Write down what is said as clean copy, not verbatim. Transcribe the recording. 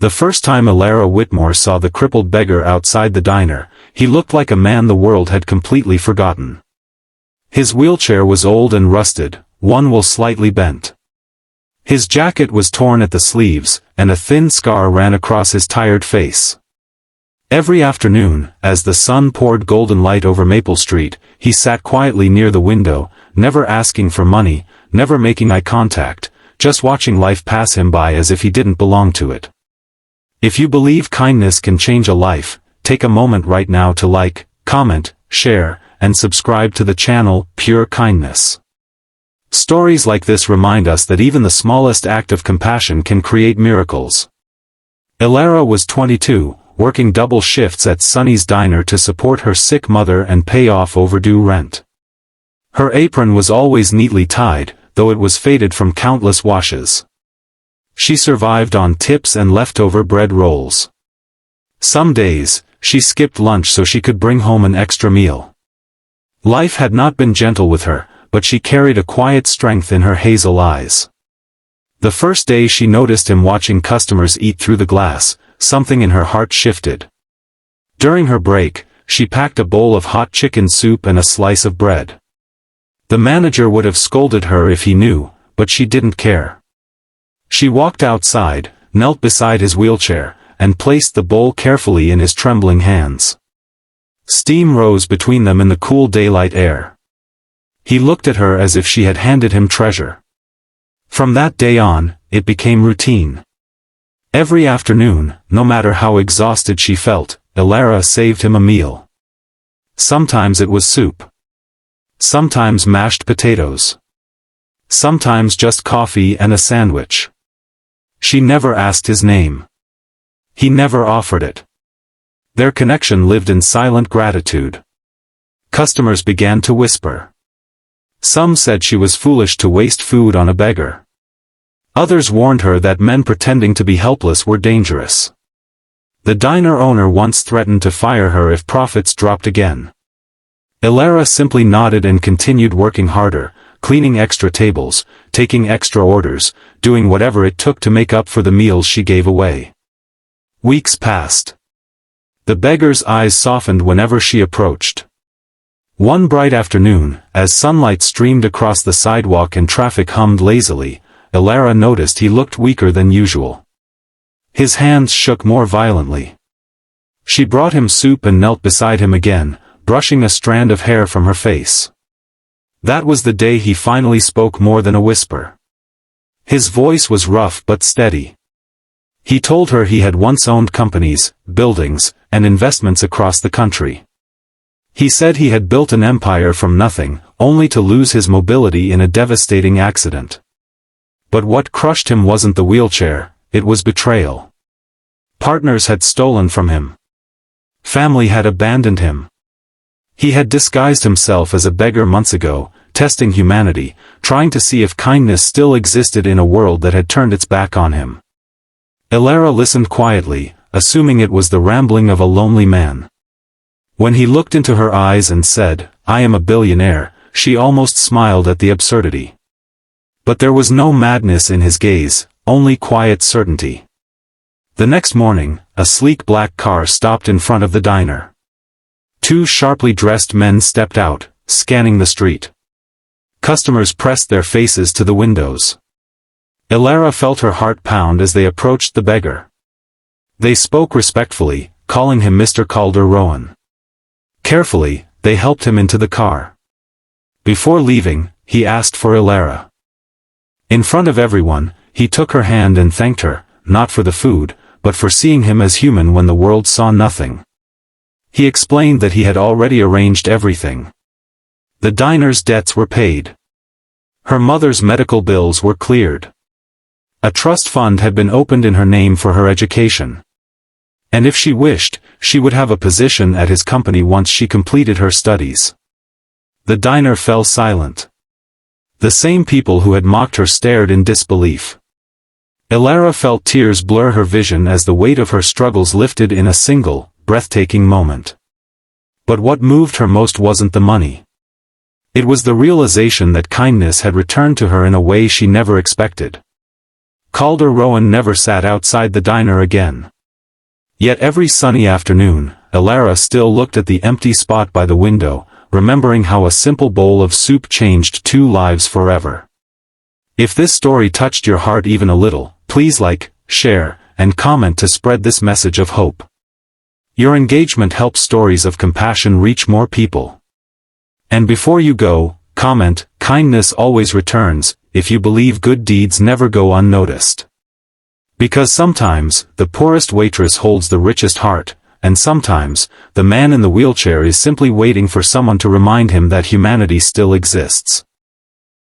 The first time Elara Whitmore saw the crippled beggar outside the diner, he looked like a man the world had completely forgotten. His wheelchair was old and rusted, one wheel slightly bent. His jacket was torn at the sleeves, and a thin scar ran across his tired face. Every afternoon, as the sun poured golden light over Maple Street, he sat quietly near the window, never asking for money, never making eye contact, just watching life pass him by as if he didn't belong to it. If you believe kindness can change a life, take a moment right now to like, comment, share, and subscribe to the channel, Pure Kindness. Stories like this remind us that even the smallest act of compassion can create miracles. Elara was 22, working double shifts at Sonny's diner to support her sick mother and pay off overdue rent. Her apron was always neatly tied, though it was faded from countless washes. She survived on tips and leftover bread rolls. Some days, she skipped lunch so she could bring home an extra meal. Life had not been gentle with her, but she carried a quiet strength in her hazel eyes. The first day she noticed him watching customers eat through the glass, something in her heart shifted. During her break, she packed a bowl of hot chicken soup and a slice of bread. The manager would have scolded her if he knew, but she didn't care. She walked outside, knelt beside his wheelchair, and placed the bowl carefully in his trembling hands. Steam rose between them in the cool daylight air. He looked at her as if she had handed him treasure. From that day on, it became routine. Every afternoon, no matter how exhausted she felt, Elara saved him a meal. Sometimes it was soup. Sometimes mashed potatoes. Sometimes just coffee and a sandwich. She never asked his name. He never offered it. Their connection lived in silent gratitude. Customers began to whisper. Some said she was foolish to waste food on a beggar. Others warned her that men pretending to be helpless were dangerous. The diner owner once threatened to fire her if profits dropped again. Elara simply nodded and continued working harder, cleaning extra tables, taking extra orders, doing whatever it took to make up for the meals she gave away. Weeks passed. The beggar's eyes softened whenever she approached. One bright afternoon, as sunlight streamed across the sidewalk and traffic hummed lazily, Elara noticed he looked weaker than usual. His hands shook more violently. She brought him soup and knelt beside him again, brushing a strand of hair from her face. That was the day he finally spoke more than a whisper. His voice was rough but steady. He told her he had once owned companies, buildings, and investments across the country. He said he had built an empire from nothing, only to lose his mobility in a devastating accident. But what crushed him wasn't the wheelchair, it was betrayal. Partners had stolen from him. Family had abandoned him. He had disguised himself as a beggar months ago, testing humanity, trying to see if kindness still existed in a world that had turned its back on him. Elara listened quietly, assuming it was the rambling of a lonely man. When he looked into her eyes and said, "I am a billionaire," she almost smiled at the absurdity. But there was no madness in his gaze, only quiet certainty. The next morning, a sleek black car stopped in front of the diner. Two sharply dressed men stepped out, scanning the street. Customers pressed their faces to the windows. Elara felt her heart pound as they approached the beggar. They spoke respectfully, calling him Mr. Calder-Rowan. Carefully, they helped him into the car. Before leaving, he asked for Elara. In front of everyone, he took her hand and thanked her, not for the food, but for seeing him as human when the world saw nothing. He explained that he had already arranged everything. The diner's debts were paid. Her mother's medical bills were cleared. A trust fund had been opened in her name for her education. And if she wished, she would have a position at his company once she completed her studies. The diner fell silent. The same people who had mocked her stared in disbelief. Elara felt tears blur her vision as the weight of her struggles lifted in a single, breathtaking moment. But what moved her most wasn't the money. It was the realization that kindness had returned to her in a way she never expected. Calder Rowan never sat outside the diner again. Yet every sunny afternoon, Elara still looked at the empty spot by the window, remembering how a simple bowl of soup changed 2 lives forever. If this story touched your heart even a little, please like, share, and comment to spread this message of hope. Your engagement helps stories of compassion reach more people. And before you go, comment, kindness always returns, if you believe good deeds never go unnoticed. Because sometimes, the poorest waitress holds the richest heart, and sometimes, the man in the wheelchair is simply waiting for someone to remind him that humanity still exists.